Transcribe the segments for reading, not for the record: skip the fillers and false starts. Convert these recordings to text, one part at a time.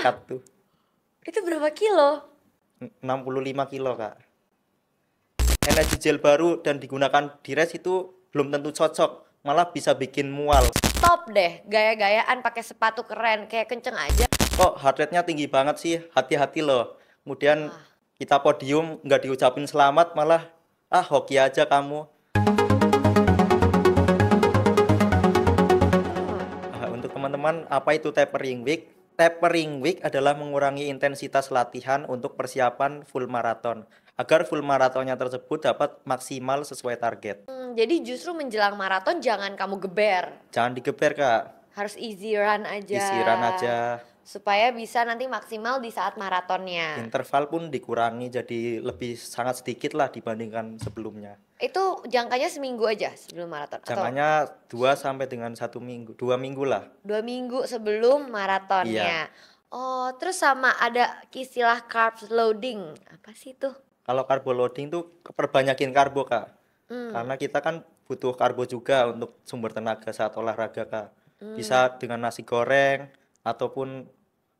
cut tuh. Itu berapa kilo? 65 kilo kak. Energi gel baru dan digunakan di race itu belum tentu cocok, malah bisa bikin mual. Stop deh, gaya-gayaan pakai sepatu keren, kayak kenceng aja. Kok heart rate-nya tinggi banget sih, hati-hati loh. Kemudian Wah. kita podium nggak diucapin selamat, malah hoki aja kamu. Untuk teman-teman, apa itu tapering week? Tapering week adalah mengurangi intensitas latihan untuk persiapan full marathon agar full maratonnya tersebut dapat maksimal sesuai target. Jadi justru menjelang maraton jangan kamu geber. Jangan digeber kak, Harus easy run aja. isi run aja. Supaya bisa nanti maksimal di saat maratonnya. Interval pun dikurangi jadi lebih sangat sedikit lah dibandingkan sebelumnya. Itu jangkanya seminggu aja sebelum maraton? Jangkanya 2 sampai dengan 1 minggu, 2 minggu lah. Atau 2 minggu sebelum maratonnya. Iya. Oh, terus sama ada istilah carbs loading. Apa sih itu? Kalau carbo loading tuh perbanyakin karbo kak. Hmm. Karena kita kan butuh karbo juga untuk sumber tenaga saat olahraga kak. Bisa dengan nasi goreng ataupun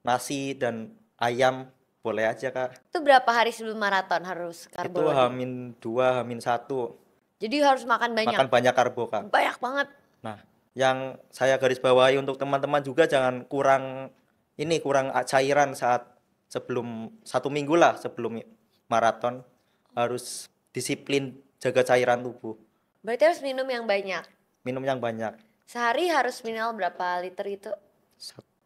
nasi dan ayam, boleh aja kak. Itu berapa hari sebelum maraton harus karbo Itu loading? Hamin 2, Hamin 1. Jadi harus makan banyak. Makan banyak karbo kak. Banyak banget. Nah, yang saya garis bawahi untuk teman-teman juga jangan kurang cairan saat sebelum 1 minggu lah sebelum maraton, harus disiplin jaga cairan tubuh. Berarti harus minum yang banyak. Minum yang banyak. Sehari harus minimal berapa liter itu?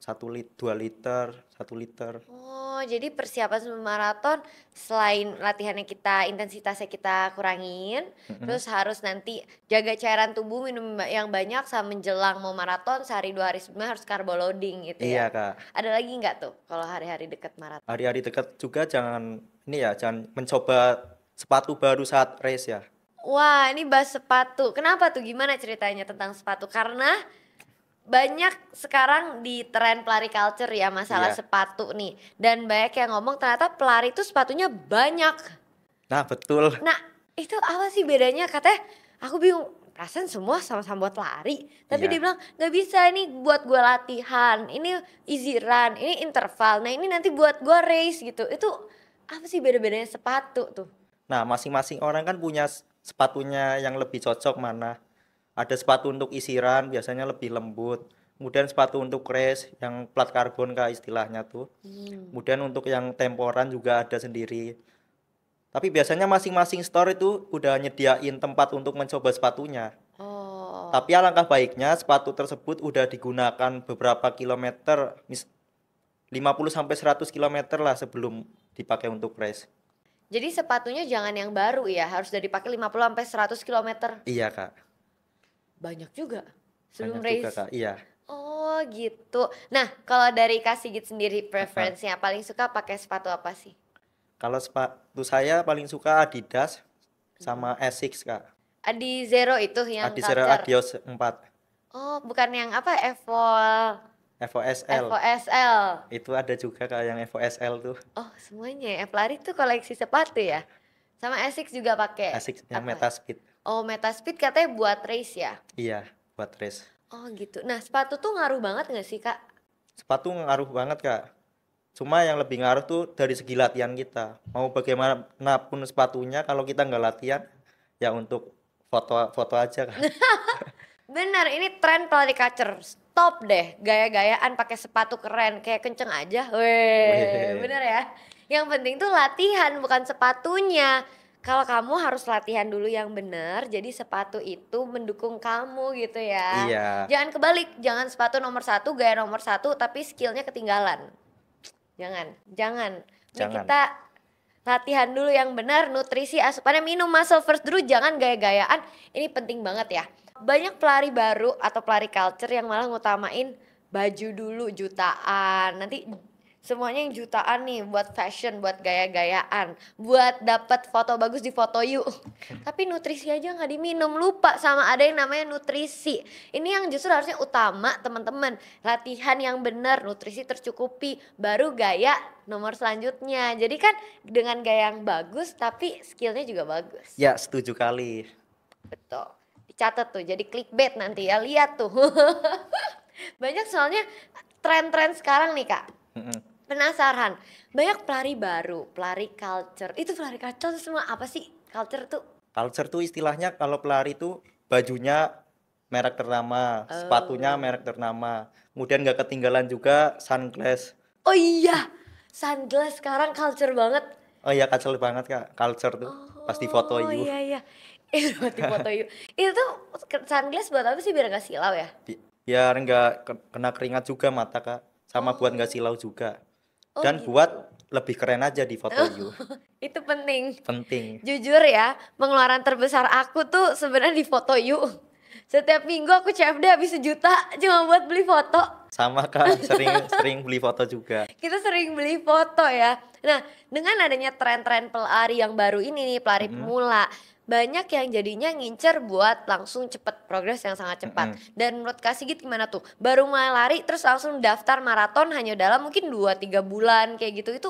2 liter, 1 liter. Oh, jadi persiapan sebelum maraton selain latihannya kita, intensitasnya kita kurangin, terus harus nanti jaga cairan tubuh, minum yang banyak sama menjelang mau maraton sehari 2 hari sebelumnya harus carbo loading gitu Iya ya. kak. Ada lagi nggak tuh kalau hari-hari deket maraton? Hari-hari dekat juga jangan mencoba sepatu baru saat race ya. Wah, ini bahas sepatu. Kenapa tuh? Gimana ceritanya tentang sepatu? Karena banyak sekarang di tren pelari culture ya masalah Iya. sepatu nih. Dan banyak yang ngomong ternyata pelari itu sepatunya banyak. Nah betul. Nah, itu apa sih bedanya? Katanya aku bingung. Perasaan semua sama-sama buat lari. Tapi Iya. dia bilang gak bisa, ini buat gue latihan. Ini easy run, ini interval. Nah ini nanti buat gue race gitu. Itu apa sih beda-bedanya sepatu tuh? Nah, masing-masing orang kan punya sepatunya yang lebih cocok mana. Ada sepatu untuk isi run, biasanya lebih lembut. Kemudian sepatu untuk race yang plat karbon kak istilahnya tuh. Kemudian untuk yang temporan juga ada sendiri. Tapi biasanya masing-masing store itu udah nyediain tempat untuk mencoba sepatunya. Oh, Tapi alangkah baiknya sepatu tersebut udah digunakan beberapa kilometer, 50 sampai 100 kilometer lah sebelum dipakai untuk race. jadi sepatunya jangan yang baru ya, harus udah dipakai 50 sampai 100 km. Iya kak, Banyak juga sebelum banyak juga race. kak. Iya. Oh gitu. Nah kalau dari Kak Sigit sendiri preferensinya paling suka pakai sepatu apa sih? Kalau sepatu saya paling suka Adidas sama Asics kak. Adi Zero itu yang Adizero culture. Adios 4, Oh bukan yang apa Evol Evo SL. SL. Itu ada juga kak yang Evo SL tuh. Oh semuanya ya. Pelari tuh koleksi sepatu ya. Sama Asics juga pakai. Asics yang apa? Metaspeed. Oh Metaspeed katanya buat race ya. Iya, buat race. Oh gitu. Nah sepatu tuh ngaruh banget gak sih Kak? Sepatu ngaruh banget kak. Cuma yang lebih ngaruh tuh dari segi latihan kita. Mau bagaimanapun sepatunya, kalau kita nggak latihan, ya untuk foto-foto aja kan. Bener, ini tren pelari culture. Stop deh, gaya-gayaan pakai sepatu keren, kayak kenceng aja. Weh, Weh. bener ya. Yang penting tuh latihan, bukan sepatunya. Kalau kamu harus latihan dulu yang bener, jadi sepatu itu mendukung kamu gitu ya. Iya. Jangan kebalik, jangan sepatu nomor 1, gaya nomor 1, tapi skillnya ketinggalan. Jangan. Ini Jangan. kita latihan dulu yang benar, nutrisi, asupannya, minum muscle first dulu, jangan gaya-gayaan. Ini penting banget ya. Banyak pelari baru atau pelari culture yang malah ngutamain baju dulu jutaan. Nanti semuanya yang jutaan nih buat fashion, buat gaya-gayaan, buat dapat foto bagus di foto yuk. Tapi nutrisi aja nggak diminum, lupa sama ada yang namanya nutrisi. Ini yang justru harusnya utama teman-teman. Latihan yang benar, nutrisi tercukupi, baru gaya nomor selanjutnya. Jadi kan dengan gaya yang bagus tapi skillnya juga bagus. Ya, setuju kali. Betul. Dicatat tuh jadi clickbait nanti ya, lihat tuh. Banyak soalnya tren-tren sekarang nih Kak. Penasaran, banyak pelari baru, pelari culture. Itu pelari culture semua apa sih culture tuh? Culture tuh istilahnya kalau pelari tuh bajunya merek ternama, sepatunya Oh. merek ternama. Kemudian nggak ketinggalan juga sunglass. Oh iya, sunglass sekarang culture banget. Oh iya, culture banget Kak, culture tuh. Pasti foto Oh you. iya iya. Itu buat foto yuk. Itu tuh sunglass buat apa sih biar nggak silau ya? Biar nggak kena keringat juga mata Kak. Sama buat nggak Oh, silau juga. oh Dan buat gitu. lebih keren aja di foto you. Itu penting. Penting. Jujur ya, pengeluaran terbesar aku tuh sebenarnya di foto yuk. Setiap minggu aku CFD habis 1 juta cuma buat beli foto. Sama Kak, sering sering beli foto juga. Kita sering beli foto ya. Nah, dengan adanya tren-tren pelari yang baru ini nih, pelari Mm-mm, pemula, banyak yang jadinya ngincer buat langsung cepet progres yang sangat cepat. mm-mm. Dan menurut Kak Sigit gimana tuh? Baru mulai lari terus langsung daftar maraton hanya dalam mungkin 2-3 bulan kayak gitu. Itu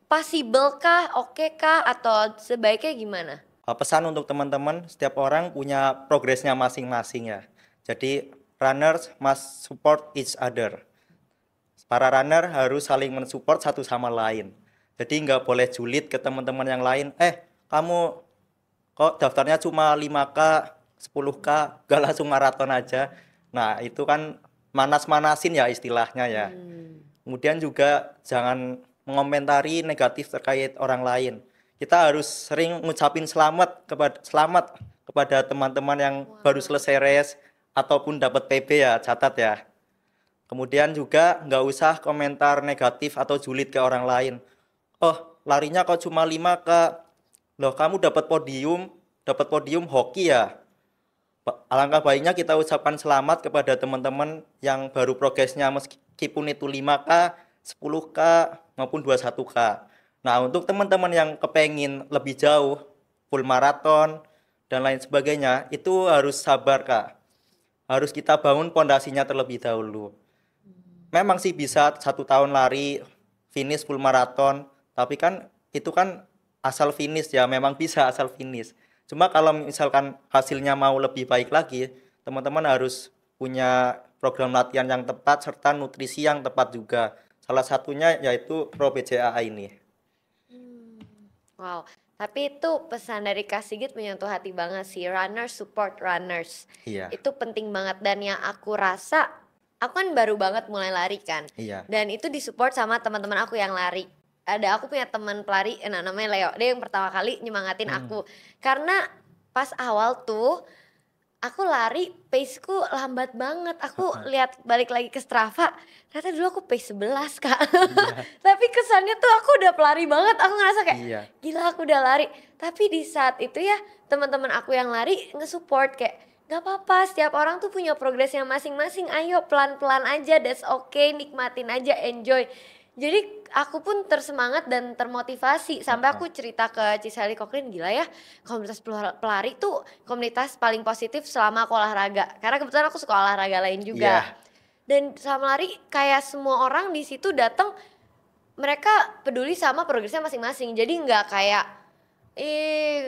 possible kah, oke kah, atau sebaiknya gimana? Pesan untuk teman-teman, setiap orang punya progresnya masing-masing ya. Jadi runners must support each other. Para runner harus saling mensupport satu sama lain. Jadi nggak boleh julid ke teman-teman yang lain. Kamu kok daftarnya cuma 5K, 10K, gak langsung maraton aja. Nah, itu kan manas-manasin ya istilahnya ya. Hmm. Kemudian juga jangan mengomentari negatif terkait orang lain. Kita harus sering ngucapin selamat kepada teman-teman yang baru Wah. selesai race ataupun dapat PB ya, catat ya. Kemudian juga nggak usah komentar negatif atau julid ke orang lain. Oh, larinya kok cuma 5K. Loh, kamu dapat podium hoki ya. Alangkah baiknya kita ucapkan selamat kepada teman-teman yang baru progresnya meskipun itu 5K, 10K maupun 21K. Nah, untuk teman-teman yang kepengin lebih jauh, full maraton dan lain sebagainya, itu harus sabar, Kak. Harus kita bangun pondasinya terlebih dahulu. Memang sih bisa 1 tahun lari, finish full maraton, tapi kan itu kan asal finish ya, memang bisa asal finish. Cuma kalau misalkan hasilnya mau lebih baik lagi, teman-teman harus punya program latihan yang tepat serta nutrisi yang tepat juga. Salah satunya yaitu Pro BCAA ini. Hmm. Wow, tapi itu pesan dari Kak Sigit menyentuh hati banget sih. Runners support runners. Iya, Itu penting banget dan yang aku rasa, aku kan baru banget mulai lari kan. iya. Dan itu disupport sama teman-teman aku yang lari. Aku punya teman pelari, namanya Leo. Dia yang pertama kali nyemangatin Mm, aku. Karena pas awal tuh aku lari paceku lambat banget. Aku lihat balik lagi ke Strava, ternyata dulu aku pace 11 Kak. iya, Tapi kesannya tuh aku udah pelari banget. Aku ngerasa kayak iya. gila aku udah lari. Tapi di saat itu ya teman-teman aku yang lari nge-support kayak gak apa-apa, setiap orang tuh punya progresnya masing-masing. Ayo pelan-pelan aja, that's okay, nikmatin aja, enjoy. Jadi aku pun tersemangat dan termotivasi sampai aku cerita ke Ciseli Kokrin, gila ya komunitas pelari tuh komunitas paling positif selama aku olahraga. Karena kebetulan aku suka olahraga lain juga. Iya. Dan selama lari kayak semua orang di situ datang mereka peduli sama progresnya masing-masing. Jadi nggak kayak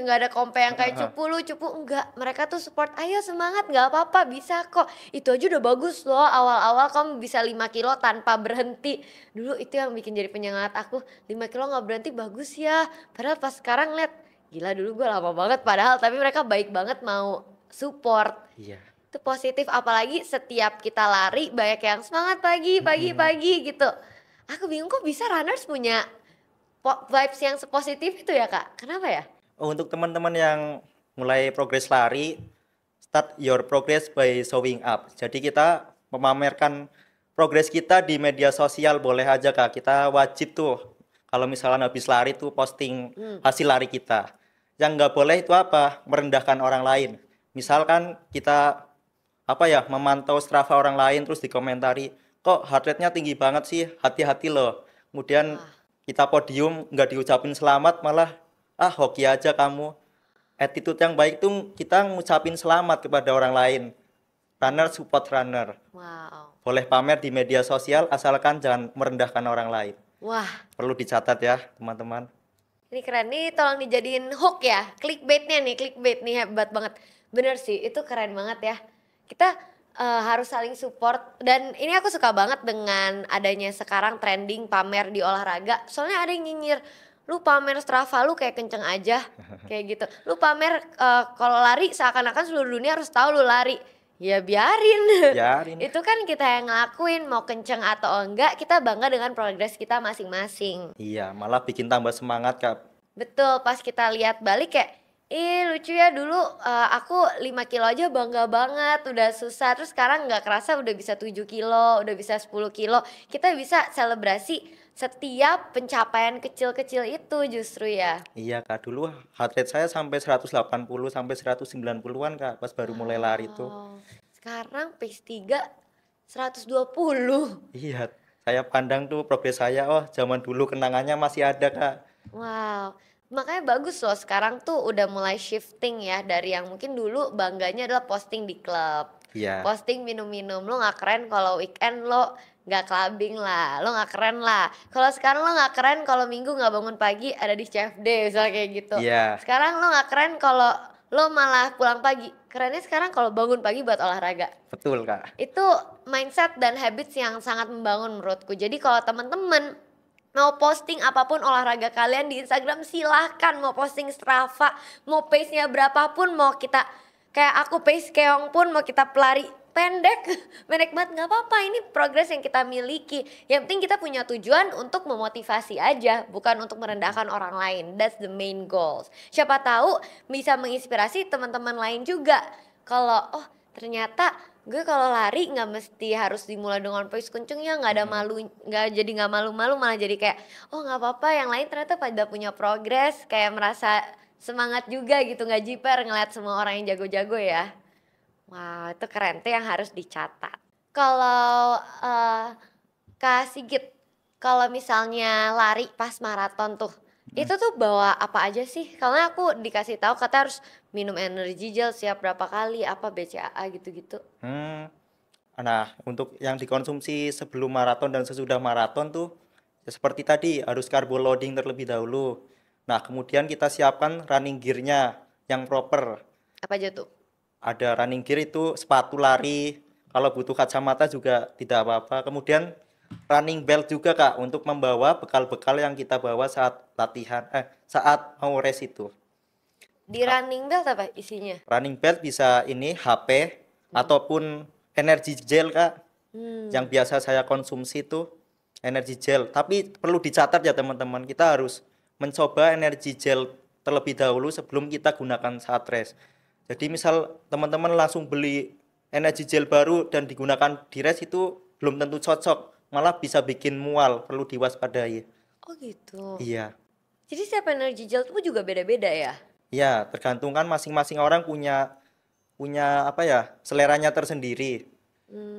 nggak ada kompe yang kayak cupu lu cupu, enggak. Mereka tuh support, ayo semangat nggak apa-apa bisa kok. Itu aja udah bagus loh, awal-awal kamu bisa 5 kilo tanpa berhenti. Dulu itu yang bikin jadi penyemangat aku, 5 kilo nggak berhenti bagus ya. Padahal pas sekarang lihat, gila dulu gue lama banget padahal, tapi mereka baik banget mau support. Iya. Itu positif, apalagi setiap kita lari banyak yang semangat pagi, pagi, Mm-mm. pagi gitu. Aku bingung kok bisa runners punya vibes yang sepositif itu ya Kak, kenapa ya? Untuk teman-teman yang mulai progres lari, start your progress by showing up. Jadi kita memamerkan progres kita di media sosial boleh aja Kak. Kita wajib tuh kalau misalnya habis lari tuh posting Hmm. hasil lari kita. Yang nggak boleh itu apa? Merendahkan orang lain. Misalkan kita apa ya memantau Strava orang lain terus dikomentari, kok heart rate-nya tinggi banget sih, hati-hati loh. Kemudian Wah, kita podium nggak diucapin selamat malah hoki aja kamu. Attitude yang baik tuh kita ngucapin selamat kepada orang lain. Runner support runner. wow. Boleh pamer di media sosial asalkan jangan merendahkan orang lain. Wah, Perlu dicatat ya teman-teman. ini keren nih, tolong dijadiin hook ya. Clickbaitnya nih, clickbait nih hebat banget. Bener sih, itu keren banget ya. Kita Harus saling support dan ini aku suka banget dengan adanya sekarang trending pamer di olahraga. Soalnya ada yang nyinyir, "Lu pamer Strava lu kayak kenceng aja," kayak gitu. "Lu pamer, kalau lari seakan-akan seluruh dunia harus tahu lu lari." Ya biarin, Biarin. itu kan kita yang ngelakuin, mau kenceng atau enggak kita bangga dengan progres kita masing-masing. Iya, malah bikin tambah semangat, Kak. Betul, pas kita lihat balik kayak, "Ih lucu ya dulu, aku 5 kilo aja bangga banget udah susah, terus sekarang nggak kerasa udah bisa 7 kilo, udah bisa 10 kilo." Kita bisa selebrasi setiap pencapaian kecil-kecil itu justru ya. Iya, Kak, dulu heart rate saya sampai 180 sampai 190-an, Kak, pas baru mulai lari tuh. Wow, sekarang pace 3 120. Iya, saya pandang tuh progres saya, oh zaman dulu kenangannya masih ada, Kak. Wow, makanya bagus loh sekarang tuh udah mulai shifting ya dari yang mungkin dulu bangganya adalah posting di klub, Iya, posting minum-minum, lo nggak keren kalau weekend lo nggak clubbing lah, lo nggak keren lah. Kalau sekarang lo nggak keren kalau minggu nggak bangun pagi ada di CFD misalnya kayak gitu. iya, Sekarang lo nggak keren kalau lo malah pulang pagi. Kerennya sekarang kalau bangun pagi buat olahraga. betul, Kak. Itu mindset dan habits yang sangat membangun menurutku. Jadi kalau teman-teman mau posting apapun olahraga kalian di Instagram silahkan, mau posting Strava, mau pace-nya berapapun, mau kita kayak aku pace keong pun mau kita pelari pendek, pendek banget nggak apa-apa, ini progres yang kita miliki. Yang penting kita punya tujuan untuk memotivasi aja, bukan untuk merendahkan orang lain. That's the main goals. Siapa tahu bisa menginspirasi teman-teman lain juga. Kalau oh ternyata gue kalau lari nggak mesti harus dimulai dengan pace kenceng ya, nggak ada Mhm. malu, nggak malu-malu, malah jadi kayak oh nggak apa-apa yang lain ternyata pada punya progres, kayak merasa semangat juga gitu, nggak jiper ngeliat semua orang yang jago-jago ya. Wah itu keren tuh yang harus dicatat. Kalau Kak Sigit, kalau misalnya lari pas maraton tuh, itu Mhm. tuh bawa apa aja sih? Karena aku dikasih tahu kata harus minum energy gel siap berapa kali, apa BCAA gitu-gitu. Hmm. Nah, untuk yang dikonsumsi sebelum maraton dan sesudah maraton tuh, ya seperti tadi harus carbo loading terlebih dahulu. Nah, kemudian kita siapkan running gear-nya yang proper. Apa aja tuh? Ada running gear itu sepatu lari, kalau butuh kacamata juga tidak apa-apa. Kemudian running belt juga, Kak, untuk membawa bekal-bekal yang kita bawa saat latihan, saat mau race itu. Di running belt apa isinya? Running belt bisa ini HP Hmm. ataupun energy gel, Kak. Yang Hmm. biasa saya konsumsi itu energy gel. Tapi perlu dicatat ya teman-teman, kita harus mencoba energy gel terlebih dahulu sebelum kita gunakan saat race. Jadi misal teman-teman langsung beli energy gel baru dan digunakan di race itu belum tentu cocok, malah bisa bikin mual, perlu diwaspadai. Oh gitu. Iya. Jadi setiap energy gel tuh juga beda-beda ya? Iya, tergantung kan masing-masing orang punya punya apa ya, seleranya tersendiri.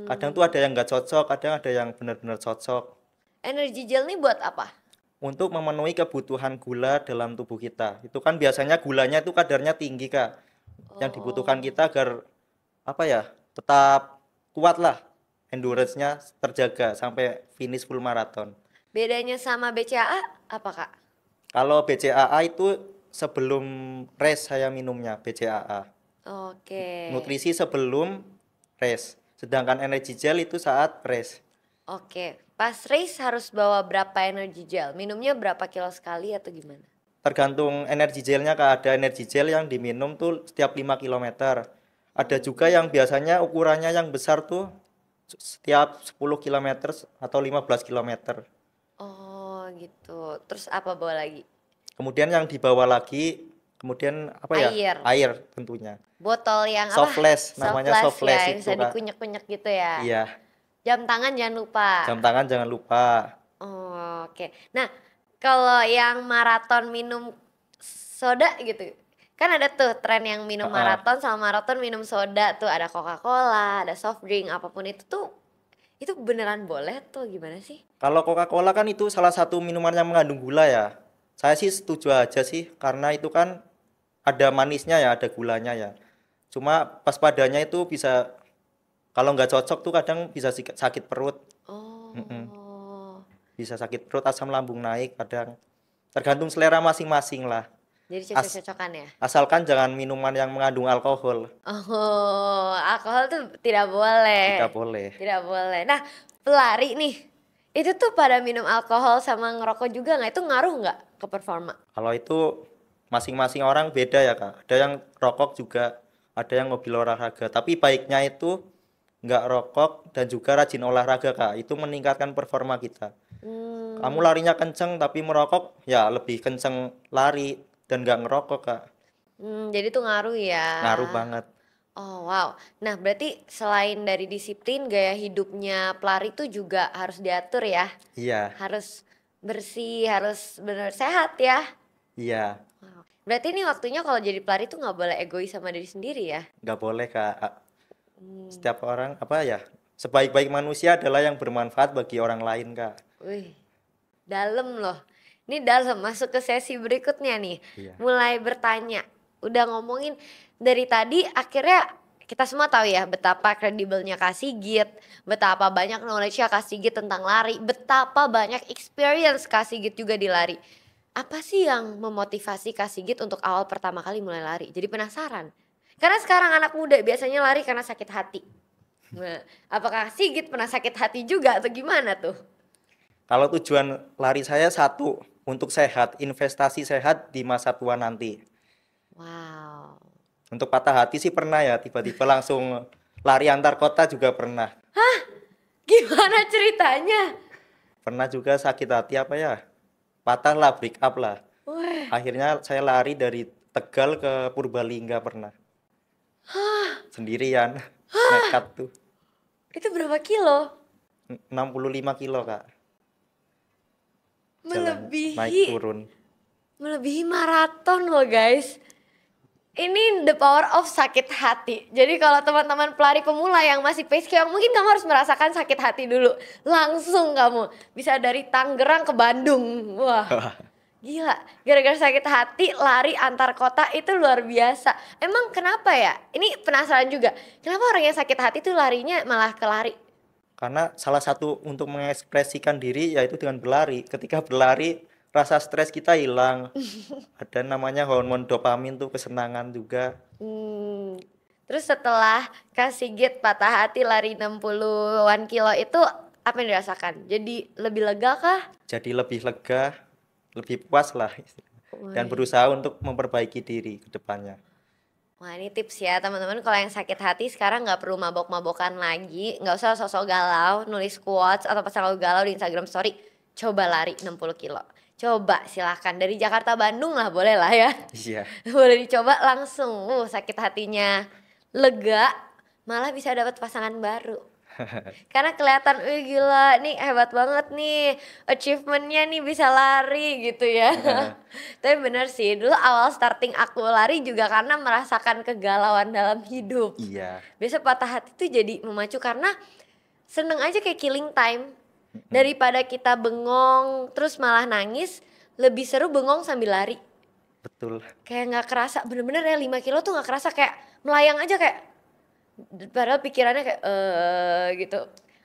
Kadang tuh Hmm. ada yang nggak cocok, kadang ada yang benar-benar cocok. Energy gel nih buat apa? Untuk memenuhi kebutuhan gula dalam tubuh kita. Itu kan biasanya gulanya itu kadarnya tinggi, Kak. Yang dibutuhkan Oh. kita agar apa ya, tetap kuat lah, endurance-nya terjaga sampai finish full maraton. Bedanya sama BCAA apa Kak? Kalau BCAA itu sebelum race saya minumnya BCAA. Oke. Nutrisi sebelum race. Sedangkan energy gel itu saat race. Oke, pas race harus bawa berapa energy gel? Minumnya berapa kilo sekali atau gimana? Tergantung energi gelnya, Kak. Ada energi gel yang diminum tuh setiap 5 kilometer. Ada juga yang biasanya ukurannya yang besar tuh setiap 10 kilometer atau 15 kilometer. Oh gitu. Terus apa bawa lagi? Kemudian yang dibawa lagi, kemudian apa ya? Air. Air tentunya. Botol yang apa? Softless, namanya Softless softless ya, yang itu, bisa Kak. dikunyek-kunyek gitu ya. Iya, Jam tangan jangan lupa. jam tangan jangan lupa. Oh, oke. Nah, kalau yang maraton minum soda gitu, kan ada tuh tren yang minum Heeh. maraton sama maraton minum soda tuh ada Coca-Cola, ada soft drink, apapun itu tuh itu beneran boleh tuh gimana sih? Kalau Coca-Cola kan itu salah satu minuman yang mengandung gula ya. Saya sih setuju aja sih, karena itu kan ada manisnya ya, ada gulanya ya. Cuma pas padanya itu bisa, kalau nggak cocok tuh kadang bisa sakit perut. Mm-mm. Oh. Bisa sakit perut, asam lambung naik kadang. Tergantung selera masing-masing lah. Jadi As cocok-cocokan ya? asalkan jangan minuman yang mengandung alkohol, Oh, alkohol tuh tidak boleh. tidak boleh. Tidak boleh. Nah, pelari nih, itu tuh pada minum alkohol sama ngerokok juga nggak? Itu ngaruh nggak ke performa? Kalau itu masing-masing orang beda ya Kak. Ada yang rokok juga, ada yang hobi olahraga. Tapi baiknya itu nggak rokok dan juga rajin olahraga Kak. Itu meningkatkan performa kita. Kamu Hmm, larinya kenceng tapi merokok, ya lebih kenceng lari dan nggak ngerokok Kak. jadi tuh ngaruh ya. Ngaruh banget. Oh wow. Nah berarti selain dari disiplin, gaya hidupnya pelari tuh juga harus diatur ya. Iya, Harus bersih, harus benar sehat ya. iya, Wow. Berarti ini waktunya kalau jadi pelari tuh nggak boleh egois sama diri sendiri ya. nggak boleh Kak. Hmm. Setiap orang apa ya, sebaik-baik manusia adalah yang bermanfaat bagi orang lain Kak. Wih, dalam loh. Ini dalam, masuk ke sesi berikutnya nih. Iya. Mulai bertanya. Udah ngomongin dari tadi, akhirnya kita semua tahu ya betapa kredibelnya Kak Sigit, betapa banyak knowledge-nya Kak Sigit tentang lari, betapa banyak experience Kak Sigit juga di lari. Apa sih yang memotivasi Kak Sigit untuk awal pertama kali mulai lari? Jadi penasaran. Karena sekarang anak muda biasanya lari karena sakit hati. Nah, apakah Kak Sigit pernah sakit hati juga atau gimana tuh? Kalau tujuan lari saya satu, untuk sehat, investasi sehat di masa tua nanti. Wow. Untuk patah hati sih pernah ya, tiba-tiba langsung lari antar kota juga pernah. Gimana ceritanya? Pernah juga sakit hati apa ya? Patah lah, break up lah. Wah, Akhirnya saya lari dari Tegal ke Purbalingga pernah. Sendirian, nekat tuh. itu berapa kilo? 65 kilo Kak, jalan naik Melebihi turun. melebihi maraton loh guys. Ini the power of sakit hati. Jadi kalau teman-teman pelari pemula yang masih pace yang mungkin kamu harus merasakan sakit hati dulu. Langsung kamu bisa dari Tangerang ke Bandung. Wah, gila. Gara-gara sakit hati lari antar kota itu luar biasa. Emang kenapa ya? Ini penasaran juga. Kenapa orang yang sakit hati tuh larinya malah ke lari? Karena salah satu untuk mengekspresikan diri yaitu dengan berlari. Ketika berlari, rasa stres kita hilang. Ada namanya hormon dopamin tuh, kesenangan juga. Hmm. Terus setelah Kak Sigit patah hati lari 60-an kilo itu apa yang dirasakan? Jadi lebih lega kah? Jadi lebih lega, lebih puas lah. Dan Wih. berusaha untuk memperbaiki diri ke depannya. Wah ini tips ya teman-teman, kalau yang sakit hati sekarang nggak perlu mabok-mabokan lagi, nggak usah sosok galau, nulis quotes atau pasang lagu galau di Instagram story, coba lari 60 kilo. Coba silahkan dari Jakarta Bandung lah boleh lah ya. Iya, Boleh dicoba langsung, sakit hatinya lega, malah bisa dapat pasangan baru. Karena kelihatan, wih gila nih hebat banget nih, achievementnya nih bisa lari gitu ya. Tapi bener sih, dulu awal starting aku lari juga karena merasakan kegalauan dalam hidup. iya. Biasa patah hati tuh jadi memacu karena seneng aja kayak killing time. Daripada kita bengong terus malah nangis, lebih seru bengong sambil lari. Betul. Kayak nggak kerasa, bener-bener ya 5 kilo tuh nggak kerasa, kayak melayang aja kayak padahal pikirannya kayak gitu.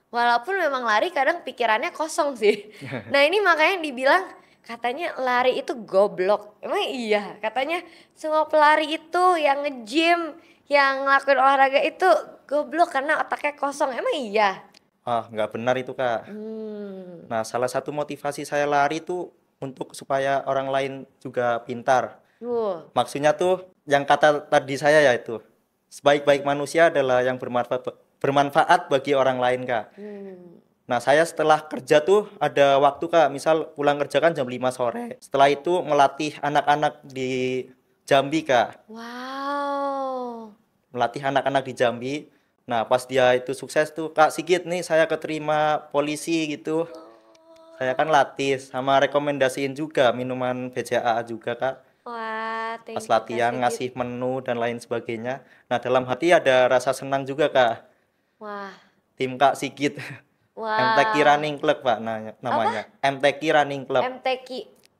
Walaupun memang lari kadang pikirannya kosong sih. Nah ini makanya dibilang katanya lari itu goblok. Emang iya, katanya semua pelari itu yang nge-gym, yang ngelakuin olahraga itu goblok karena otaknya kosong. Emang iya? Ah, nggak benar itu Kak. Hmm. Nah, salah satu motivasi saya lari tuh untuk supaya orang lain juga pintar. Wuh. Maksudnya tuh yang kata tadi saya yaitu sebaik-baik manusia adalah yang bermanfaat bagi orang lain Kak. Hmm. Nah, saya setelah kerja tuh ada waktu Kak, misal pulang kerja kan jam 5 sore. Setelah itu melatih anak-anak di Jambi Kak. Wow. Melatih anak-anak di Jambi. Nah, pas dia itu sukses tuh, Kak Sigit nih saya keterima polisi gitu. Saya kan latih sama rekomendasiin juga minuman BCAA juga Kak. Wah, Pas thank you Kak latihan Sigit. ngasih menu dan lain sebagainya. Nah, dalam hati ada rasa senang juga Kak. Wah. Tim Kak Sigit. MTQ Wah. Running Club Pak namanya. MTQ Running Club. MTQ.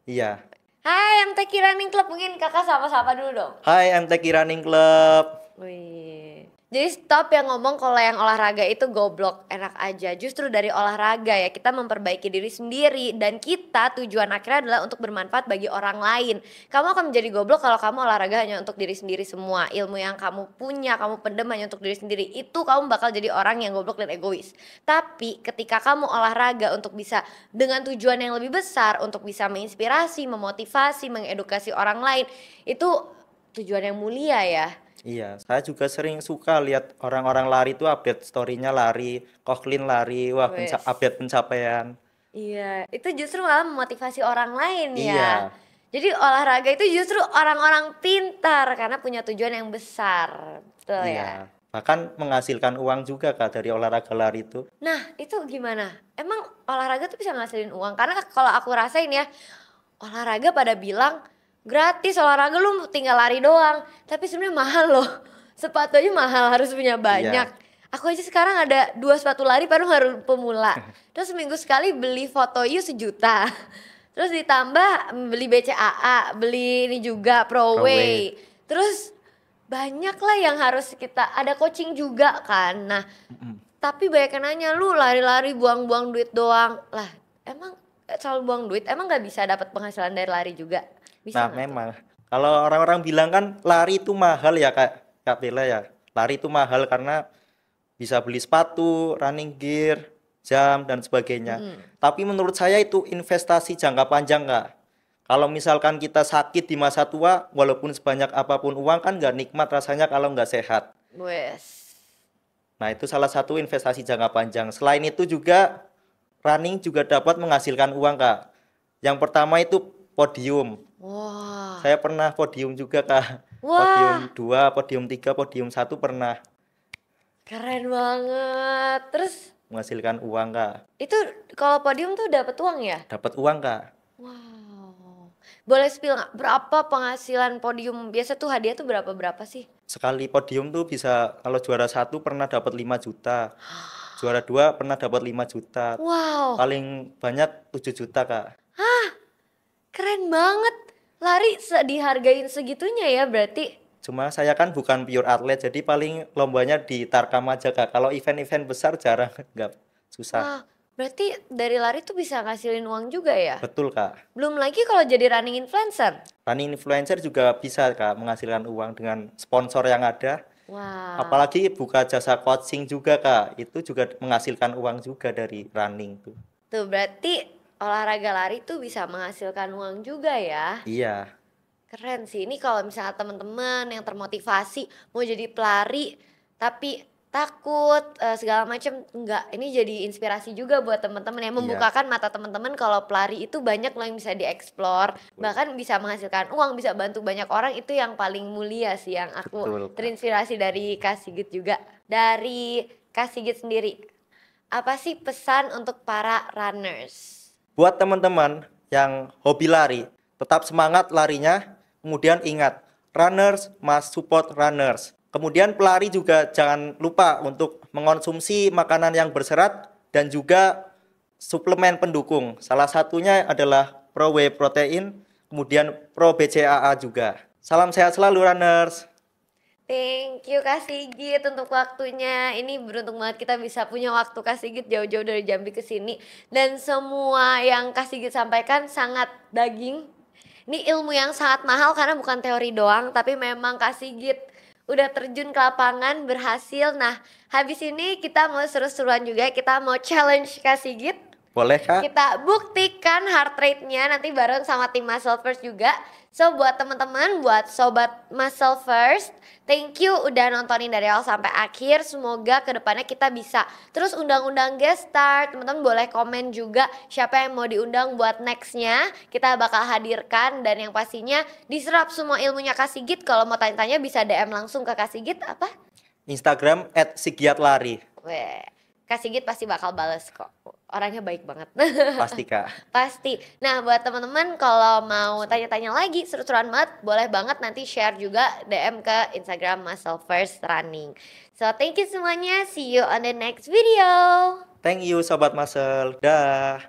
Iya. Hai MTQ Running Club, mungkin kakak sapa-sapa dulu dong. Hai MTQ Running Club. Wih. Jadi stop yang ngomong kalau yang olahraga itu goblok, enak aja. Justru dari olahraga ya kita memperbaiki diri sendiri dan kita tujuan akhirnya adalah untuk bermanfaat bagi orang lain. Kamu akan menjadi goblok kalau kamu olahraga hanya untuk diri sendiri semua. Ilmu yang kamu punya, kamu pendem hanya untuk diri sendiri. Itu kamu bakal jadi orang yang goblok dan egois. Tapi ketika kamu olahraga untuk bisa dengan tujuan yang lebih besar, untuk bisa menginspirasi, memotivasi, mengedukasi orang lain, itu tujuan yang mulia ya. Iya, saya juga sering suka lihat orang-orang lari itu update story-nya lari, Koklin lari, wah Wes. update pencapaian. Iya, itu justru malah memotivasi orang lain ya. Iya, Jadi olahraga itu justru orang-orang pintar karena punya tujuan yang besar. Betul ya. iya. Bahkan menghasilkan uang juga Kak dari olahraga lari itu. Nah, itu gimana? Emang olahraga tuh bisa ngasilin uang? Karena kalau aku rasain ya, olahraga pada bilang gratis olahraga lu tinggal lari doang. Tapi sebenarnya mahal loh. Sepatu aja mahal, harus punya banyak. Iya. Aku aja sekarang ada 2 sepatu lari baru harus pemula. Terus seminggu sekali beli foto you 1 juta. Terus ditambah beli BCAA, beli ini juga Pro Proway. Terus banyak lah yang harus kita, ada coaching juga kan. Nah, Mm-mm. tapi banyak yang nanya, lu lari-lari buang-buang duit doang. Lah, emang selalu buang duit, emang nggak bisa dapat penghasilan dari lari juga? Bisa Nah, nggak tuh? memang kalau orang-orang bilang kan lari itu mahal ya Kak Bella ya. Lari itu mahal karena bisa beli sepatu, running gear, jam dan sebagainya. Mm-mm. Tapi menurut saya itu investasi jangka panjang Kak. Kalau misalkan kita sakit di masa tua, walaupun sebanyak apapun uang kan nggak nikmat rasanya kalau nggak sehat. Wes. Nah, itu salah satu investasi jangka panjang. Selain itu juga running juga dapat menghasilkan uang, Kak. Yang pertama itu podium. Wah. Saya pernah podium juga, Kak. Wah, Podium 2, podium 3, podium 1 pernah keren banget. Terus menghasilkan uang, Kak. itu kalau podium tuh dapat uang ya? Dapat uang, Kak. Wow. Boleh spill nggak berapa penghasilan podium? Biasa tuh hadiah tuh berapa sih? Sekali podium tuh bisa kalau juara 1 pernah dapat 5 juta. Juara 2 pernah dapat 5 juta. Wow, Paling banyak 7 juta, Kak. keren banget. Lari dihargain segitunya ya berarti. Cuma saya kan bukan pure atlet, jadi paling lombanya di Tarkam aja, Kak. Kalau event-event besar jarang, nggak susah. Wah, berarti dari lari tuh bisa ngasilin uang juga ya? Betul, Kak. Belum lagi kalau jadi running influencer. Running influencer juga bisa, Kak, menghasilkan uang dengan sponsor yang ada. Wow. Apalagi buka jasa coaching juga, Kak. Itu juga menghasilkan uang juga dari running tuh. Tuh berarti olahraga lari tuh bisa menghasilkan uang juga ya. Iya, Keren sih. Ini kalau misalnya teman-teman yang termotivasi mau jadi pelari tapi takut segala macam, enggak. Ini jadi inspirasi juga buat teman-teman yang iya. membukakan mata teman-teman kalau pelari itu banyak loh yang bisa dieksplor, bahkan bisa menghasilkan uang, bisa bantu banyak orang. Itu yang paling mulia sih yang aku Betul, Kak. terinspirasi dari Kak Sigit juga. Dari Kak Sigit sendiri, apa sih pesan untuk para runners? Buat teman-teman yang hobi lari, tetap semangat larinya. Kemudian ingat, runners must support runners. Kemudian pelari juga jangan lupa untuk mengonsumsi makanan yang berserat dan juga suplemen pendukung. Salah satunya adalah Pro Whey Protein, kemudian Pro BCAA juga. Salam sehat selalu runners. Thank you Kak Sigit untuk waktunya. Ini beruntung banget kita bisa punya waktu Kak Sigit jauh-jauh dari Jambi ke sini. Dan semua yang Kak Sigit sampaikan sangat daging. Ini ilmu yang sangat mahal karena bukan teori doang, tapi memang Kak Sigit udah terjun ke lapangan berhasil. Nah, habis ini kita mau seru-seruan juga, kita mau challenge Kak Sigit. Boleh, Kak? Kita buktikan heart rate-nya nanti bareng sama tim Muscle First juga. So buat teman-teman, buat sobat Muscle First, thank you udah nontonin dari awal sampai akhir. Semoga kedepannya kita bisa terus undang-undang guest star. Teman-teman boleh komen juga siapa yang mau diundang buat nextnya. Kita bakal hadirkan dan yang pastinya diserap semua ilmunya Kak Sigit. Kalau mau tanya-tanya bisa DM langsung ke Kak Sigit apa? Instagram @sigiatlari. Weh, Kak Sigit pasti bakal bales kok. Orangnya baik banget. Pasti, Kak. Pasti. Nah, buat teman-teman kalau mau tanya-tanya lagi seru-seruan banget, boleh banget nanti share juga DM ke Instagram Muscle First Running. So, thank you semuanya. See you on the next video. Thank you Sobat Muscle. Dah.